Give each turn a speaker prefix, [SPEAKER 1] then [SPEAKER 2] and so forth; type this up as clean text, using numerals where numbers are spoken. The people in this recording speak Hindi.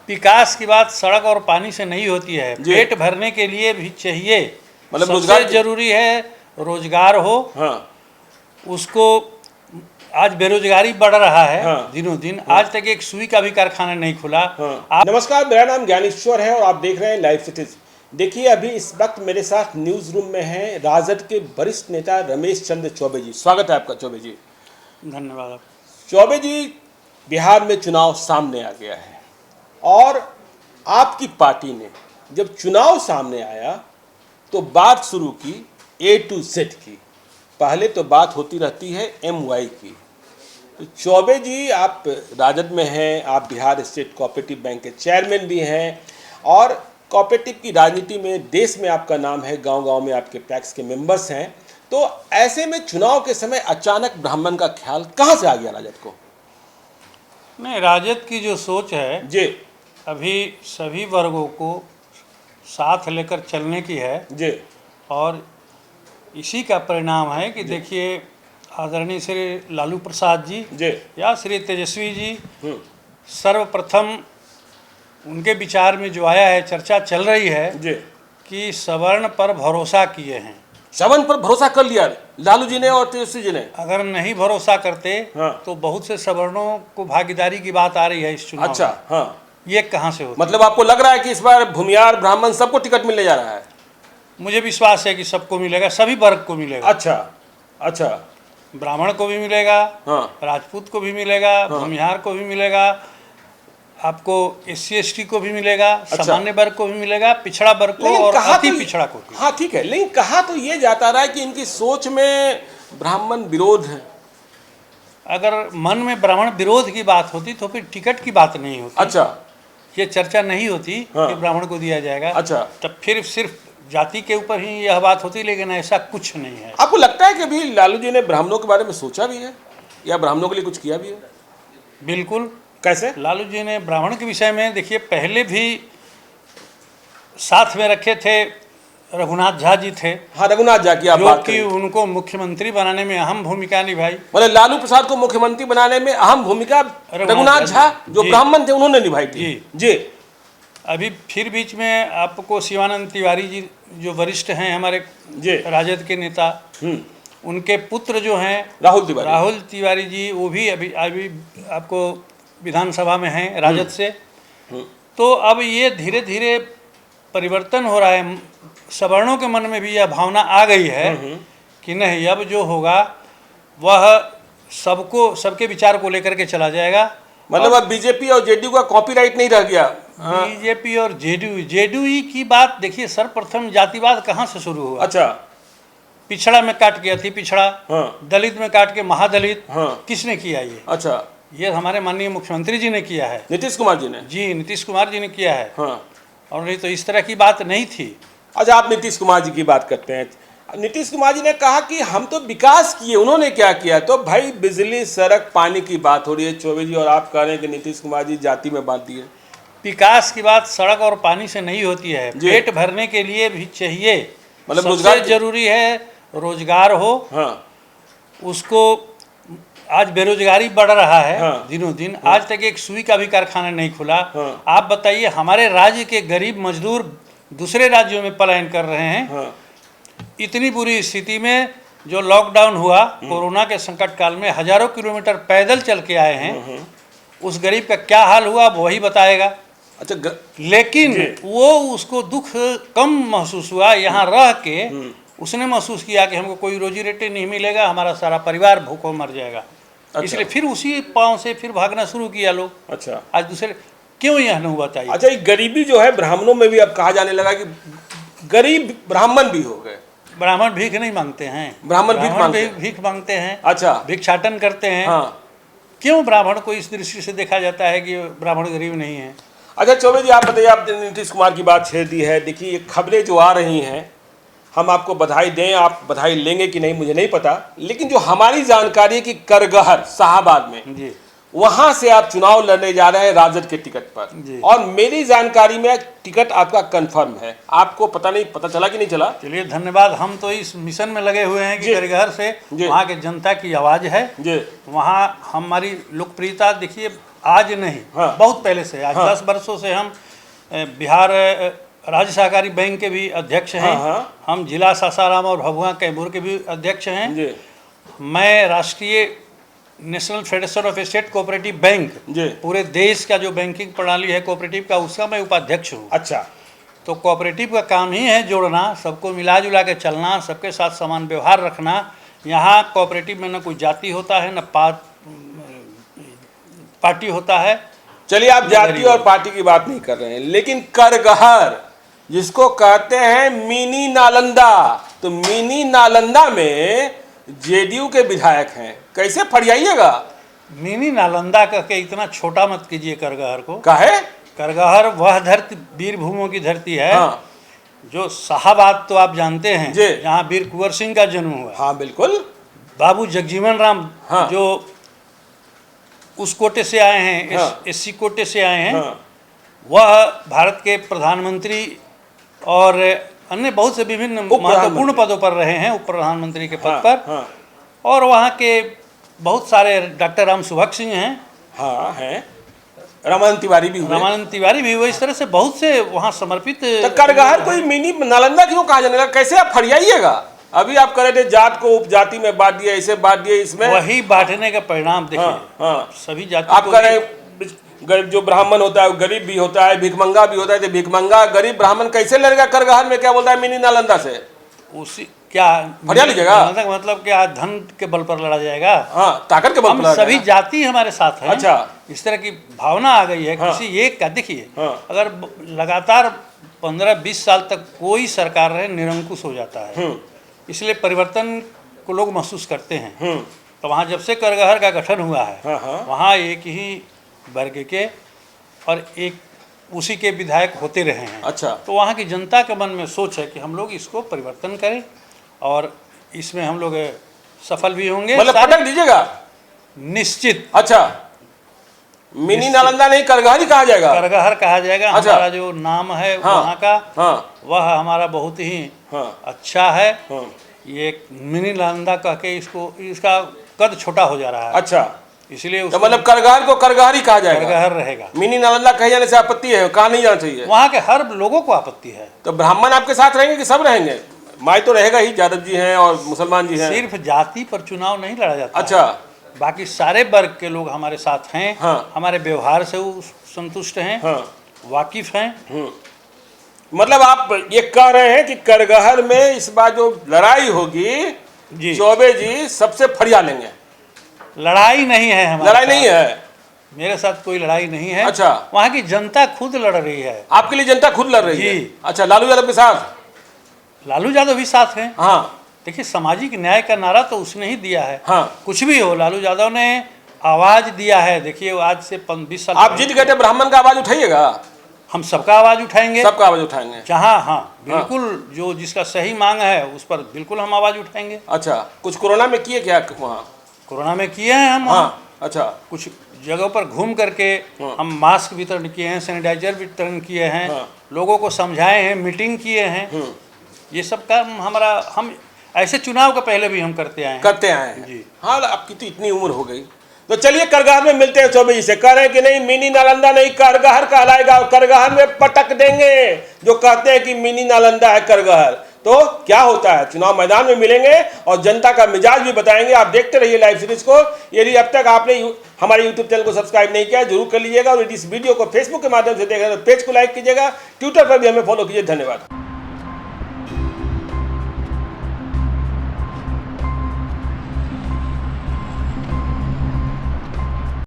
[SPEAKER 1] विकास की बात सड़क और पानी से नहीं होती है, पेट भरने के लिए भी चाहिए।
[SPEAKER 2] मतलब
[SPEAKER 1] सबसे जरूरी है रोजगार हो।
[SPEAKER 2] हाँ।
[SPEAKER 1] उसको आज बेरोजगारी बढ़ रहा है।
[SPEAKER 2] हाँ।
[SPEAKER 1] दिनों दिन आज तक एक सुई का भी कारखाना नहीं खुला।
[SPEAKER 2] हाँ। नमस्कार, मेरा नाम ज्ञानेश्वर है और आप देख रहे हैं लाइव सिटीज। देखिए, अभी इस वक्त मेरे साथ न्यूज रूम में हैं राजद के वरिष्ठ नेता रमेश चंद्र चौबे जी। स्वागत है आपका चौबे जी।
[SPEAKER 1] धन्यवाद।
[SPEAKER 2] चौबे जी, बिहार में चुनाव सामने आ गया है और आपकी पार्टी ने जब चुनाव सामने आया तो बात शुरू की A to Z की। पहले तो बात होती रहती है MY की। तो चौबे जी, आप राजद में हैं, आप बिहार स्टेट कोऑपरेटिव बैंक के चेयरमैन भी हैं और कोऑपरेटिव की राजनीति में देश में आपका नाम है, गांव-गांव में आपके पैक्स के मेंबर्स हैं। तो ऐसे में चुनाव के समय अचानक ब्राह्मण का ख्याल कहाँ से आ गया राजद को?
[SPEAKER 1] नहीं, राजद की जो सोच है
[SPEAKER 2] जी,
[SPEAKER 1] अभी सभी वर्गों को साथ लेकर चलने की है
[SPEAKER 2] जी,
[SPEAKER 1] और इसी का परिणाम है कि देखिए आदरणीय श्री लालू प्रसाद जी या श्री तेजस्वी जी सर्वप्रथम उनके विचार में जो आया है, चर्चा चल रही है कि सवर्ण पर भरोसा किए हैं।
[SPEAKER 2] सवर्ण पर भरोसा कर लिया लालू जी ने और तेजस्वी जी ने।
[SPEAKER 1] अगर नहीं भरोसा करते तो बहुत से सवर्णों को भागीदारी की बात आ रही है इस चुनाव।
[SPEAKER 2] अच्छा, हाँ।
[SPEAKER 1] ये कहाँ से होता?
[SPEAKER 2] मतलब आपको लग रहा है कि इस बार भूमियार ब्राह्मण सबको टिकट मिलने जा रहा है?
[SPEAKER 1] मुझे विश्वास है कि सबको मिलेगा, सभी वर्ग को मिलेगा।
[SPEAKER 2] अच्छा, अच्छा।
[SPEAKER 1] ब्राह्मण को भी मिलेगा,
[SPEAKER 2] हाँ।
[SPEAKER 1] राजपूत को भी मिलेगा, भूमिहार को भी मिलेगा, आपको SC ST को भी मिलेगा,
[SPEAKER 2] अच्छा।
[SPEAKER 1] सामान्य वर्ग को भी मिलेगा, पिछड़ा वर्ग को और अति पिछड़ा को भी।
[SPEAKER 2] हाँ, ठीक है, लेकिन कहा तो ये जाता रहा है कि इनकी सोच में ब्राह्मण विरोध है।
[SPEAKER 1] अगर मन में ब्राह्मण विरोध की बात होती तो फिर टिकट की बात नहीं होती।
[SPEAKER 2] अच्छा।
[SPEAKER 1] ये चर्चा नहीं होती कि ब्राह्मण को दिया जाएगा।
[SPEAKER 2] अच्छा।
[SPEAKER 1] तब फिर सिर्फ जाति के ऊपर ही यह बात होती, लेकिन ऐसा कुछ नहीं है।
[SPEAKER 2] आपको लगता है कि अभी लालू जी ने ब्राह्मणों के बारे में सोचा भी है या ब्राह्मणों के लिए कुछ किया भी है?
[SPEAKER 1] बिल्कुल।
[SPEAKER 2] कैसे?
[SPEAKER 1] लालू जी ने ब्राह्मण के विषय में देखिए पहले भी साथ में रखे थे, रघुनाथ झा जी थे।
[SPEAKER 2] हाँ, रघुनाथ झा की आप बात
[SPEAKER 1] करें, उनको मुख्यमंत्री बनाने में अहम भूमिका निभाई।
[SPEAKER 2] मतलब लालू प्रसाद को मुख्यमंत्री बनाने में अहम भूमिका रघुनाथ झा जो ब्राह्मण थे उन्होंने निभाई थी। जी।
[SPEAKER 1] अभी फिर बीच में आपको शिवानंद तिवारी जी जो वरिष्ठ हैं हमारे राजद के नेता, उनके पुत्र जो हैं राहुल तिवारी जी, वो भी अभी आपको विधानसभा में हैं राजद से। तो अब ये धीरे धीरे परिवर्तन हो रहा है, सवर्णों के मन में भी यह भावना आ गई है कि नहीं, अब जो होगा वह सबके विचार को लेकर के चला जाएगा।
[SPEAKER 2] मतलब अब बीजेपी और जेडीयू का कॉपीराइट नहीं रह गया।
[SPEAKER 1] बीजेपी और जेडीयू की बात देखिए, सर्वप्रथम जातिवाद कहाँ से शुरू हुआ?
[SPEAKER 2] अच्छा।
[SPEAKER 1] पिछड़ा में काट के अति पिछड़ा, दलित में काट के महादलित, किसने किया ये?
[SPEAKER 2] अच्छा।
[SPEAKER 1] ये हमारे माननीय मुख्यमंत्री जी ने किया है,
[SPEAKER 2] नीतीश कुमार जी ने।
[SPEAKER 1] जी, नीतीश कुमार जी ने किया है। और नहीं तो इस तरह की बात नहीं थी।
[SPEAKER 2] अच्छा, आप नीतीश कुमार जी की बात करते हैं। नीतीश कुमार जी ने कहा कि हम तो विकास किए, उन्होंने क्या किया? तो भाई बिजली, सड़क, पानी की बात हो रही है चौबे जी, और आप कह रहे हैं कि नीतीश कुमार जी जाति में बांट दिए।
[SPEAKER 1] विकास की बात सड़क और पानी से नहीं होती है, पेट भरने के लिए भी चाहिए।
[SPEAKER 2] मतलब
[SPEAKER 1] रोजगार जरूरी है, रोजगार हो। उसको आज बेरोजगारी बढ़ रहा है दिनों दिन। आज तक एक सुई का भी कारखाना नहीं खुला। आप बताइए, हमारे राज्य के गरीब मजदूर दूसरे राज्यों में पलायन कर रहे हैं। इतनी बुरी स्थिति में जो लॉकडाउन हुआ कोरोना के संकट काल में, हजारों किलोमीटर पैदल चल के आए हैं, उस गरीब का क्या हाल हुआ वही बताएगा।
[SPEAKER 2] अच्छा।
[SPEAKER 1] लेकिन वो उसको दुख कम महसूस हुआ यहाँ रह के। उसने महसूस किया कि हमको कोई रोजी रोटी नहीं मिलेगा, हमारा सारा परिवार भूखों मर जाएगा। अच्छा। इसलिए फिर उसी पाँव से फिर भागना शुरू किया लोग। अच्छा। आज दूसरे क्यों यह नहीं बताइए?
[SPEAKER 2] अच्छा, ये गरीबी जो है ब्राह्मणों में भी अब कहा जाने लगा कि गरीब ब्राह्मण भी हो गए।
[SPEAKER 1] ब्राह्मण भीख नहीं मांगते हैं,
[SPEAKER 2] ब्राह्मण
[SPEAKER 1] भीख मांगते हैं।
[SPEAKER 2] अच्छा।
[SPEAKER 1] भिक्षाटन करते हैं। क्यों ब्राह्मण को इस दृष्टि से देखा जाता है कि ब्राह्मण गरीब नहीं है?
[SPEAKER 2] अच्छा चौबे जी, आप बताइए, आपने नीतीश कुमार की बात छेड़ दी है। देखिए, ये खबरें जो आ रही हैं, हम आपको बधाई दें, आप बधाई लेंगे कि नहीं मुझे नहीं पता, लेकिन जो हमारी जानकारी है कि करगहर शाहाबाद में वहां से आप चुनाव लड़ने जा रहे हैं राजद के टिकट पर, और मेरी जानकारी में टिकट आपका कंफर्म है। आपको पता नहीं, पता चला कि नहीं चला?
[SPEAKER 1] चलिए धन्यवाद। हम तो इस मिशन में लगे हुए हैं कि करगहर से वहाँ के जनता की आवाज़ है, वहाँ हमारी लोकप्रियता देखिए आज नहीं, बहुत पहले से, आज 10 वर्षों से हम बिहार राज्य सहकारी बैंक के भी अध्यक्ष हैं, हम जिला सासाराम और भभुआ कैमूर के भी अध्यक्ष हैं, मैं राष्ट्रीय national federation of state cooperative bank, पूरे देश का जो बैंकिंग प्रणाली है कोऑपरेटिव का, उसका मैं उपाध्यक्ष हूँ।
[SPEAKER 2] अच्छा,
[SPEAKER 1] तो कोऑपरेटिव का काम ही है जोड़ना, सबको मिला जुला के चलना, सबके साथ समान व्यवहार रखना। यहाँ कोऑपरेटिव में न कोई जाति होता है, न पार्टी होता है।
[SPEAKER 2] चलिए, आप जाति और पार्टी की बात नहीं कर रहे हैं, लेकिन करगहर जिसको कहते हैं मिनी नालंदा, तो मिनी नालंदा में जेडीयू के विधायक हैं, कैसे फरियाइएगा?
[SPEAKER 1] मिनी नालंदा कह के इतना छोटा मत कीजिए करगहर को।
[SPEAKER 2] काहे?
[SPEAKER 1] करगहर वह धरती वीर भूमों की धरती है, जो शाहाबाद तो आप जानते हैं, जहाँ वीर कुंवर सिंह का जन्म हुआ।
[SPEAKER 2] हाँ बिल्कुल।
[SPEAKER 1] बाबू जगजीवन राम जो उस कोटे से आए हैं, एससी कोटे से आए हैं, वह भारत के प्रधानमंत्री और अन्य बहुत से विभिन्न महत्वपूर्ण पदों पर रहे हैं, उप प्रधानमंत्री के पद पर। और वहाँ के बहुत सारे डॉक्टर राम सुभग सिंह हैं,
[SPEAKER 2] हैं, रामानंद तिवारी भी हुए,
[SPEAKER 1] रामानंद तिवारी भी हुए, इस तरह से बहुत से वहाँ समर्पित।
[SPEAKER 2] तो करगहर कोई मिनी नालंदा क्यों कहा जाने लगा? कैसे आप फरियाइएगा? अभी आप कह रहे थे जात को उपजाति में बांट दिया, ऐसे बांट दिया, इसमें
[SPEAKER 1] वही बांटने का परिणाम देखिए। सभी जाति
[SPEAKER 2] आप कह रहे जो ब्राह्मण होता है गरीब भी होता है, भिखमंगा भी होता है, तो भिखमंगा गरीब ब्राह्मण कैसे लड़ेगा करगहर में? क्या बोलता है मिनी नालंदा से?
[SPEAKER 1] उसी क्या
[SPEAKER 2] फरिया लीजिएगा?
[SPEAKER 1] मतलब क्या धन के बल पर लड़ा जाएगा?
[SPEAKER 2] ताकत के बल पर।
[SPEAKER 1] सभी जाति हमारे साथ है।
[SPEAKER 2] अच्छा,
[SPEAKER 1] इस तरह की भावना आ गई है किसी एक का। देखिए, अगर लगातार 15-20 साल तक कोई सरकार रहे, निरंकुश हो जाता है, इसलिए परिवर्तन को लोग महसूस करते हैं। तो वहाँ जब से करगहर का गठन हुआ है, वहाँ एक ही वर्ग के और एक उसी के विधायक होते रहे हैं।
[SPEAKER 2] अच्छा,
[SPEAKER 1] तो वहाँ की जनता के मन में सोच है कि हम लोग इसको परिवर्तन करें, और इसमें हम लोग सफल भी होंगे।
[SPEAKER 2] मतलब पटक दीजिएगा?
[SPEAKER 1] निश्चित।
[SPEAKER 2] अच्छा, मिनी नालंदा नहीं, करगहर ही कहा जाएगा?
[SPEAKER 1] करगहर कहा जाएगा। अच्छा। हमारा जो नाम है वहाँ का, वह हमारा बहुत ही अच्छा है। ये मिनी नालंदा कह के इसका कद छोटा हो जा रहा है।
[SPEAKER 2] अच्छा,
[SPEAKER 1] इसलिए
[SPEAKER 2] तो मतलब करगहर को करगहर ही कहा जाएगा?
[SPEAKER 1] करगहर रहेगा।
[SPEAKER 2] मिनी नालंदा कहे जाने से आपत्ति है? कहा नहीं जाना चाहिए?
[SPEAKER 1] वहाँ के हर लोगों को आपत्ति है।
[SPEAKER 2] तो ब्राह्मण आपके साथ रहेंगे कि सब रहेंगे? माई तो रहेगा ही, यादव जी हैं और मुसलमान जी हैं।
[SPEAKER 1] सिर्फ जाति पर चुनाव नहीं लड़ा जाता।
[SPEAKER 2] अच्छा,
[SPEAKER 1] बाकी सारे वर्ग के लोग हमारे साथ हैं। हमारे व्यवहार से वो संतुष्ट हैं, वाकिफ हैं।
[SPEAKER 2] मतलब आप ये कह रहे हैं कि करगहर में इस बार जो लड़ाई होगी, चौबे जी सबसे फरिया लेंगे?
[SPEAKER 1] लड़ाई नहीं है हमारे,
[SPEAKER 2] लड़ाई नहीं है,
[SPEAKER 1] मेरे साथ कोई लड़ाई नहीं है।
[SPEAKER 2] अच्छा,
[SPEAKER 1] वहाँ की जनता खुद लड़ रही है।
[SPEAKER 2] आपके लिए जनता खुद लड़ रही है? अच्छा, लालू यादव के साथ?
[SPEAKER 1] लालू यादव भी साथ हैं।
[SPEAKER 2] हाँ,
[SPEAKER 1] देखिए, सामाजिक न्याय का नारा तो उसने ही दिया है।
[SPEAKER 2] हाँ,
[SPEAKER 1] कुछ भी हो, लालू यादव ने आवाज दिया है। देखिए, आज से 20 साल
[SPEAKER 2] आप जीत गए थे, ब्राह्मण का आवाज उठाइएगा?
[SPEAKER 1] हम सबका आवाज उठाएंगे,
[SPEAKER 2] सबका आवाज उठाएंगे
[SPEAKER 1] जहाँ बिल्कुल जो जिसका सही मांग है उस पर बिल्कुल हम आवाज उठाएंगे।
[SPEAKER 2] अच्छा, कुछ कोरोना में किए क्या वहाँ?
[SPEAKER 1] कोरोना में किए हैं हम।
[SPEAKER 2] अच्छा,
[SPEAKER 1] कुछ जगहों पर घूम करके हम मास्क वितरण किए हैं, सैनिटाइजर वितरण किए हैं, लोगों को समझाए हैं, मीटिंग किए हैं। ये सब काम हमारा, हम ऐसे चुनाव का पहले भी हम करते आए
[SPEAKER 2] हैं जी। हाँ, आपकी तो इतनी उम्र हो गई। तो चलिए, करगहर में मिलते हैं चौबे जी से। कह रहे हैं कि नहीं, मिनी नालंदा नहीं, करगहर कहलाएगा, और करगहर में पटक देंगे जो कहते हैं कि मिनी नालंदा है करगहर। तो क्या होता है, चुनाव मैदान में मिलेंगे और जनता का मिजाज भी बताएंगे। आप देखते रहिए लाइव सीरीज को। यदि अब तक आपने हमारे यूट्यूब चैनल को सब्सक्राइब नहीं किया, जरूर कर लीजिएगा। और इस वीडियो को फेसबुक के माध्यम से देख रहे हैं तो पेज को लाइक कीजिएगा, ट्विटर पर भी हमें फॉलो कीजिए। धन्यवाद।